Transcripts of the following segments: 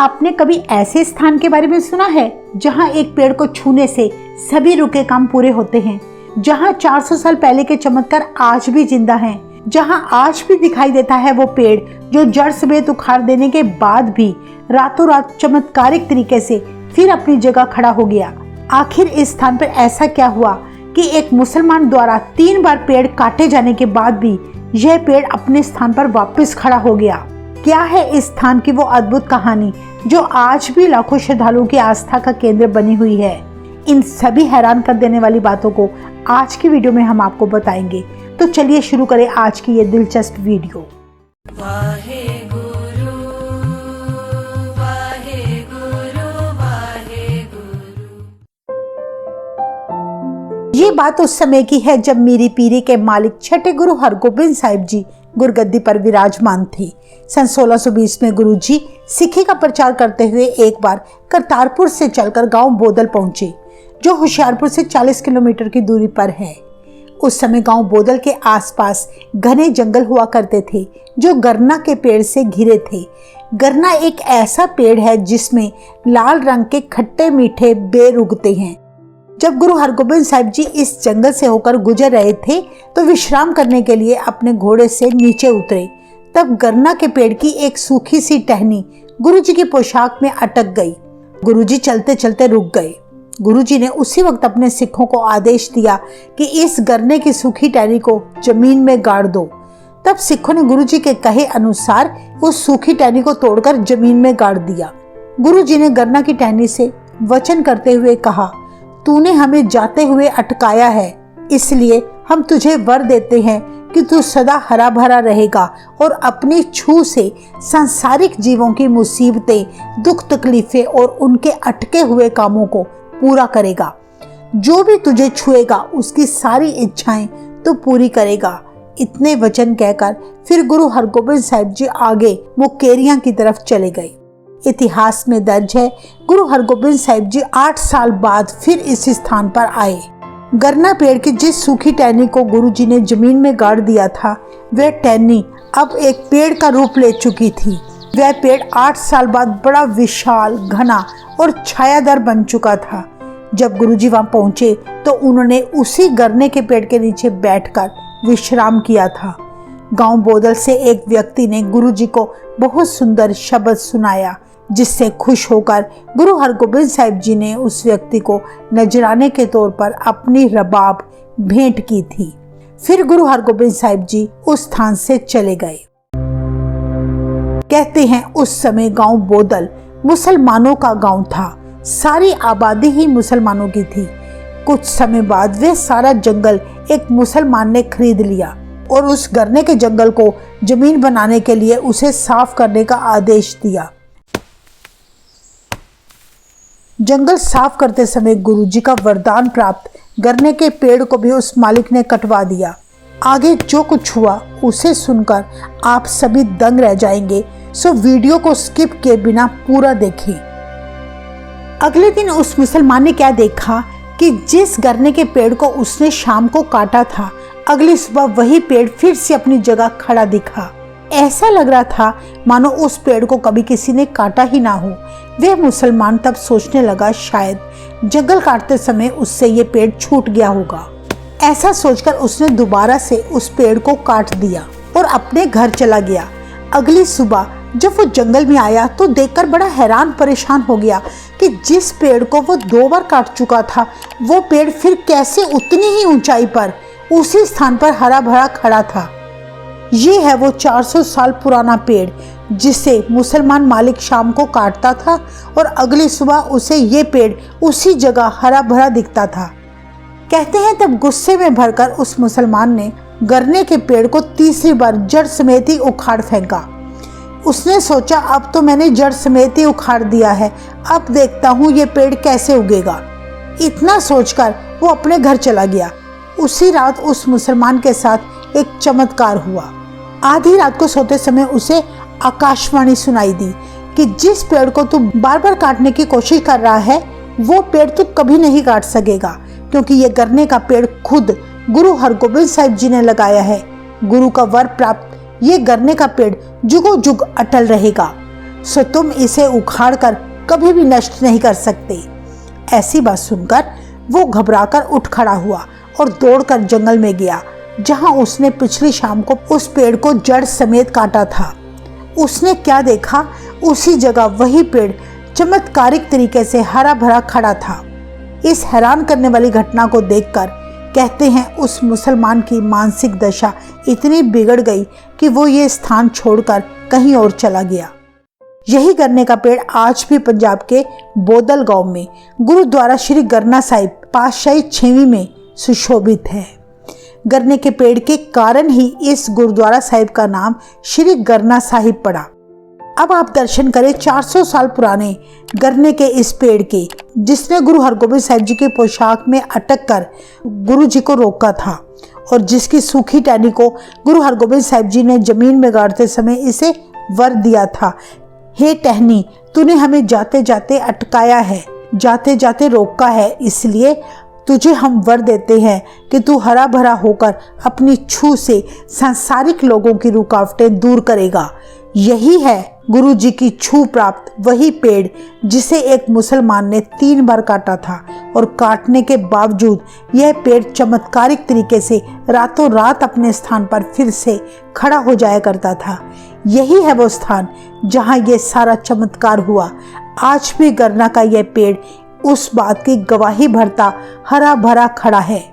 आपने कभी ऐसे स्थान के बारे में सुना है जहां एक पेड़ को छूने से सभी रुके काम पूरे होते हैं, जहां 400 साल पहले के चमत्कार आज भी जिंदा हैं, जहां आज भी दिखाई देता है वो पेड़ जो जड़ समेत उखाड़ देने के बाद भी रातों रात चमत्कारिक तरीके से फिर अपनी जगह खड़ा हो गया। आखिर इस स्थान पर ऐसा क्या हुआ कि एक मुसलमान द्वारा 3 बार पेड़ काटे जाने के बाद भी यह पेड़ अपने स्थान पर वापस खड़ा हो गया? क्या है इस स्थान की वो अद्भुत कहानी जो आज भी लाखों श्रद्धालुओं की आस्था का केंद्र बनी हुई है? इन सभी हैरान कर देने वाली बातों को आज की वीडियो में हम आपको बताएंगे। तो चलिए शुरू करें आज की ये दिलचस्प वीडियो। ये बात उस समय की है जब मीरी पीरी के मालिक छठे गुरु हरगोबिंद साहिब जी गुरगद्दी पर विराजमान थे। सन 1620 में गुरु जी सिक्खी का प्रचार करते हुए एक बार करतारपुर से चलकर गांव बोदल पहुंचे, जो होशियारपुर से 40 किलोमीटर की दूरी पर है। उस समय गांव बोदल के आसपास घने जंगल हुआ करते थे जो गरना के पेड़ से घिरे थे। गरना एक ऐसा पेड़ है जिसमें लाल रंग के खट्टे मीठे बेर उगते हैं। जब गुरु हरगोबिंद साहिब जी इस जंगल से होकर गुजर रहे थे तो विश्राम करने के लिए अपने घोड़े से नीचे उतरे। तब गरना के पेड़ की एक सूखी सी टहनी गुरु जी की पोशाक में अटक गई। गुरु जी चलते चलते रुक गए। गुरु जी ने उसी वक्त अपने सिखों को आदेश दिया कि इस गरने की सूखी टहनी को जमीन में गाड़ दो। तब सिखों ने गुरु जी के कहे अनुसार उस सूखी टहनी को तोड़कर जमीन में गाड़ दिया। गुरु जी ने गरना की टहनी से वचन करते हुए कहा, तूने हमें जाते हुए अटकाया है, इसलिए हम तुझे वर देते हैं कि तू सदा हरा भरा रहेगा और अपनी छू से सांसारिक जीवों की मुसीबतें, दुख तकलीफें और उनके अटके हुए कामों को पूरा करेगा। जो भी तुझे छुएगा उसकी सारी इच्छाएं तो पूरी करेगा। इतने वचन कहकर फिर गुरु हरगोबिंद साहिब जी आगे मुकेरियां की तरफ चले गए। इतिहास में दर्ज है, गुरु हरगोबिंद साहिब जी 8 साल बाद फिर इस स्थान पर आए। गरना पेड़ की जिस सूखी टहनी को गुरु जी ने जमीन में गाड़ दिया था, वह टहनी अब एक पेड़ का रूप ले चुकी थी। वह पेड़ 8 साल बाद बड़ा विशाल, घना और छायादार बन चुका था। जब गुरु जी वहां पहुंचे तो उन्होंने उसी गरने के पेड़ के नीचे बैठकर विश्राम किया था। गांव बोदल से एक व्यक्ति ने गुरु जी को बहुत सुंदर शब्द सुनाया, जिससे खुश होकर गुरु हरगोबिंद साहिब जी ने उस व्यक्ति को नजराने के तौर पर अपनी रबाब भेंट की थी। फिर गुरु हरगोबिंद साहिब जी उस स्थान से चले गए। कहते हैं उस समय गांव बोदल मुसलमानों का गांव था। सारी आबादी ही मुसलमानों की थी। कुछ समय बाद वह सारा जंगल एक मुसलमान ने खरीद लिया और उस गरने के जंगल को जमीन बनाने के लिए उसे साफ करने का आदेश दिया। जंगल साफ करते समय गुरु जी का वरदान प्राप्त गरने के पेड़ को भी उस मालिक ने कटवा दिया। आगे जो कुछ हुआ उसे सुनकर आप सभी दंग रह जाएंगे, सो वीडियो को स्किप किए बिना पूरा देखें। अगले दिन उस मुसलमान ने क्या देखा कि जिस गरने के पेड़ को उसने शाम को काटा था, अगली सुबह वही पेड़ फिर से अपनी जगह खड़ा दिखा। ऐसा लग रहा था मानो उस पेड़ को कभी किसी ने काटा ही ना हो। वह मुसलमान तब सोचने लगा शायद जंगल काटते समय उससे ये पेड़ छूट गया होगा। ऐसा सोचकर उसने दोबारा से उस पेड़ को काट दिया और अपने घर चला गया। अगली सुबह जब वो जंगल में आया तो देखकर बड़ा हैरान परेशान हो गया कि जिस पेड़ को वो 2 बार काट चुका था, वो पेड़ फिर कैसे उतनी ही ऊंचाई पर उसी स्थान पर हरा भरा खड़ा था। ये है वो 400 साल पुराना पेड़ जिसे मुसलमान मालिक शाम को काटता था और अगली सुबह उसे ये पेड़ उसी जगह हरा भरा दिखता था। कहते हैं तब गुस्से में भरकर उस मुसलमान ने गरने के पेड़ को तीसरी बार जड़ समेत ही उखाड़ फेंका। उसने सोचा अब तो मैंने जड़ समेत ही उखाड़ दिया है, अब देखता हूँ ये पेड़ कैसे उगेगा। इतना सोचकर वो अपने घर चला गया। उसी रात उस मुसलमान के साथ एक चमत्कार हुआ। आधी रात को सोते समय उसे आकाशवाणी सुनाई दी कि जिस पेड़ को तू बार बार काटने की कोशिश कर रहा है, वो पेड़ तू कभी नहीं काट सकेगा, क्योंकि ये गरने का पेड़ खुद गुरु हरगोबिंद साहिब जी ने लगाया है। गुरु का वर प्राप्त ये गरने का पेड़ जुगो जुग अटल रहेगा। सो तुम इसे उखाड़कर कभी भी नष्ट नहीं कर सकते। ऐसी बात सुनकर वो घबराकर उठ खड़ा हुआ और दौड़कर जंगल में गया, जहां उसने पिछली शाम को उस पेड़ को जड़ समेत काटा था। उसने क्या देखा, उसी जगह वही पेड़ चमत्कारिक तरीके से हरा भरा खड़ा था। इस हैरान करने वाली घटना को देखकर कहते हैं उस मुसलमान की मानसिक दशा इतनी बिगड़ गई कि वो ये स्थान छोड़कर कहीं और चला गया। यही गन्ने का पेड़ आज भी पंजाब के बोदल गांव में गुरुद्वारा श्री गरना साहिब पातशाही 6वीं में सुशोभित है। गन्ने के पेड़ के कारण ही इस गुरुद्वारा साहिब का नाम श्री गरना साहिब पड़ा। अब आप दर्शन करें 400 साल पुराने गन्ने के इस पेड़ के, जिसने गुरु हरगोबिंद साहिब जी की पोशाक में अटक कर गुरु जी को रोका था और जिसकी सूखी टहनी को गुरु हरगोबिंद साहिब जी ने जमीन में गाड़ते समय इसे वर दिया था, हे टहनी, तूने हमें जाते जाते अटकाया है, जाते जाते रोका है, इसलिए तुझे हम वर देते हैं कि तू हरा भरा होकर अपनी छू से सांसारिक लोगों की रुकावटें दूर करेगा। यही है गुरु जी की छू प्राप्त वही पेड़ जिसे एक मुसलमान ने 3 बार काटा था और काटने के बावजूद यह पेड़ चमत्कारिक तरीके से रातों रात अपने स्थान पर फिर से खड़ा हो जाया करता था। यही है वो स्थान जहां ये सारा चमत्कार हुआ। आज भी गरना का यह पेड़ उस बात की गवाही भरता हरा भरा खड़ा है।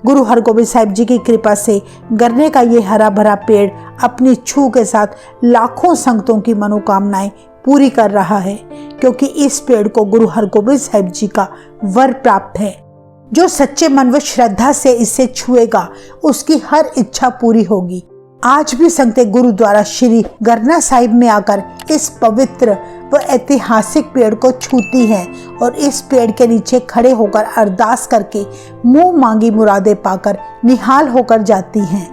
गुरु हरगोबिंद साहिब जी की कृपा से गन्ने का ये हरा भरा पेड़ अपनी छू के साथ लाखों संगतों की मनोकामनाएं पूरी कर रहा है, क्योंकि इस पेड़ को गुरु हरगोबिंद साहिब जी का वर प्राप्त है। जो सच्चे मन व श्रद्धा से इसे छुएगा उसकी हर इच्छा पूरी होगी। आज भी संगतें गुरुद्वारा श्री गरना साहिब में आकर इस पवित्र व ऐतिहासिक पेड़ को छूती हैं और इस पेड़ के नीचे खड़े होकर अरदास करके मुंह मांगी मुरादें पाकर निहाल होकर जाती हैं।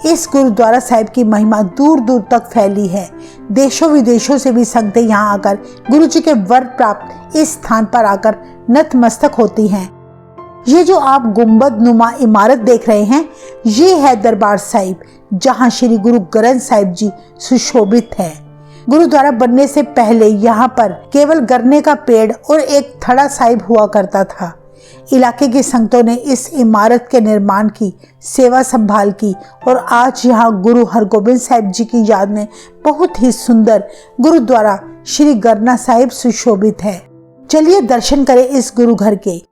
इस गुरुद्वारा साहिब की महिमा दूर दूर तक फैली है। देशों विदेशों से भी संगतें यहाँ आकर गुरु जी के वर प्राप्त इस स्थान पर आकर नतमस्तक होती हैं। ये जो आप गुंबद नुमा इमारत देख रहे हैं, ये है दरबार साहिब, जहां श्री गुरु ग्रंथ साहिब जी सुशोभित है। गुरुद्वारा बनने से पहले यहाँ पर केवल गन्ने का पेड़ और एक थड़ा साहिब हुआ करता था। इलाके के संगतों ने इस इमारत के निर्माण की सेवा संभाल की और आज यहाँ गुरु हरगोबिंद साहिब जी की याद में बहुत ही सुंदर गुरुद्वारा श्री गरना साहिब सुशोभित है। चलिए दर्शन करें इस गुरु घर के।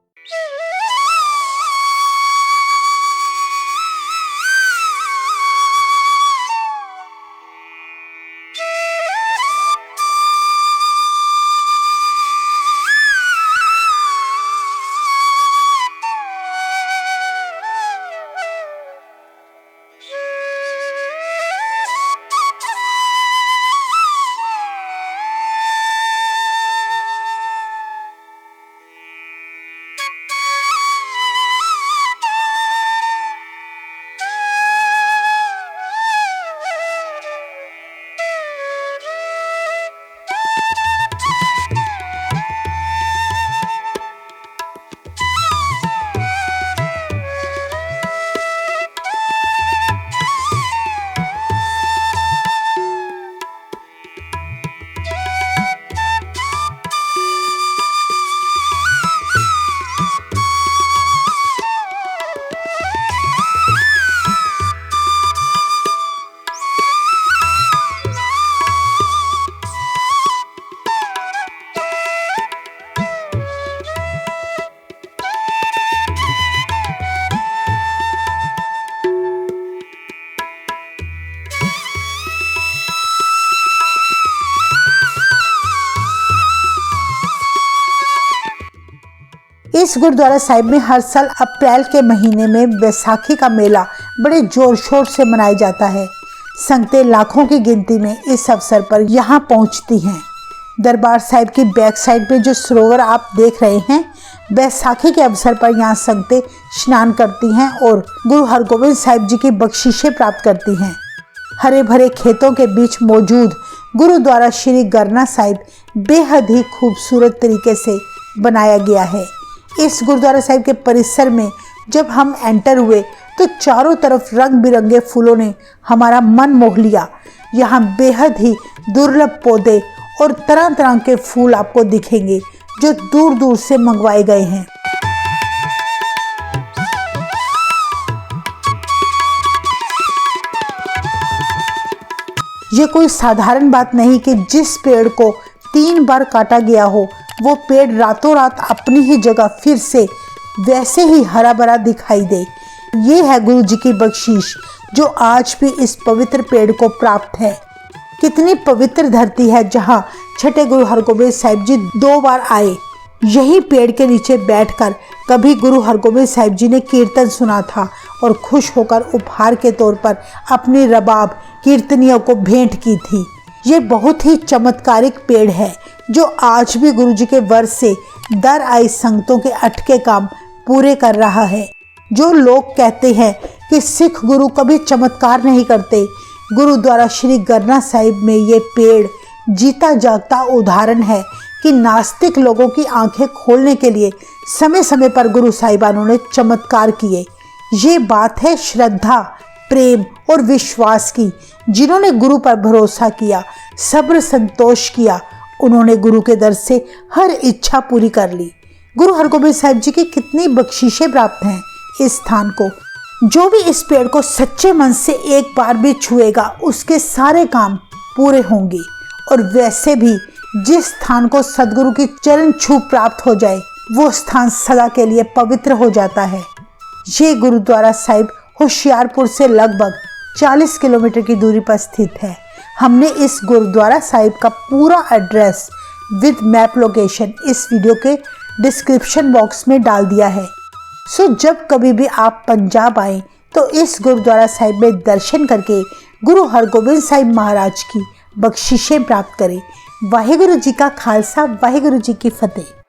इस गुरुद्वारा साहिब में हर साल अप्रैल के महीने में बैसाखी का मेला बड़े जोर शोर से मनाया जाता है। संगतें लाखों की गिनती में इस अवसर पर यहाँ पहुँचती हैं। दरबार साहिब की बैक साइड पे जो सरोवर आप देख रहे हैं, बैसाखी के अवसर पर यहाँ संगतें स्नान करती हैं और गुरु हरगोबिंद साहिब जी की बख्शिशें प्राप्त करती हैं। हरे भरे खेतों के बीच मौजूद गुरुद्वारा श्री गरना साहिब बेहद ही खूबसूरत तरीके से बनाया गया है। इस गुरुद्वारा साहिब के परिसर में जब हम एंटर हुए तो चारों तरफ रंग बिरंगे फूलों ने हमारा मन मोह लिया। यहाँ बेहद ही दुर्लभ पौधे और तरह तरह के फूल आपको दिखेंगे जो दूर दूर से मंगवाए गए हैं। ये कोई साधारण बात नहीं कि जिस पेड़ को 3 बार काटा गया हो वो पेड़ रातों रात अपनी ही जगह फिर से वैसे ही हरा भरा दिखाई दे। ये है गुरु जी की बख्शीश जो आज भी इस पवित्र पेड़ को प्राप्त है। कितनी पवित्र धरती है जहाँ छठे गुरु हरगोबिंद साहिब जी 2 बार आए। यही पेड़ के नीचे बैठकर कभी गुरु हरगोबिंद साहिब जी ने कीर्तन सुना था और खुश होकर उपहार के तौर पर अपनी रबाब कीर्तनियों को भेंट की थी। ये बहुत ही चमत्कारिक पेड़ है जो आज भी गुरु जी के वर्ष से दर आई संगतों के अटके काम पूरे कर रहा है। जो लोग कहते हैं कि सिख गुरु कभी चमत्कार नहीं करते, गुरुद्वारा श्री गरना साहिब में ये पेड़ जीता जागता उदाहरण है कि नास्तिक लोगों की आंखें खोलने के लिए समय समय पर गुरु साहिबानों ने चमत्कार किए। ये बात है श्रद्धा, प्रेम और विश्वास की। जिन्होंने गुरु पर भरोसा किया, सब्र संतोष किया, उन्होंने गुरु के दर से हर इच्छा पूरी कर ली। गुरु हरगोबिंद साहिब जी की कितनी बख्शीशें प्राप्त हैं इस स्थान को। जो भी इस पेड़ को सच्चे मन से एक बार भी छुएगा उसके सारे काम पूरे होंगे। और वैसे भी जिस स्थान को सदगुरु की चरण छू प्राप्त हो जाए वो स्थान सदा के लिए पवित्र हो जाता है। ये गुरुद्वारा साहिब होशियारपुर से लगभग 40 किलोमीटर की दूरी पर स्थित है। हमने इस गुरुद्वारा साहिब का पूरा एड्रेस विद मैप लोकेशन इस वीडियो के डिस्क्रिप्शन बॉक्स में डाल दिया है। सो जब कभी भी आप पंजाब आए तो इस गुरुद्वारा साहिब में दर्शन करके गुरु हरगोबिंद साहिब महाराज की बख्शिशें प्राप्त करें। वाहिगुरु जी का खालसा, वाहिगुरु जी की फतेह।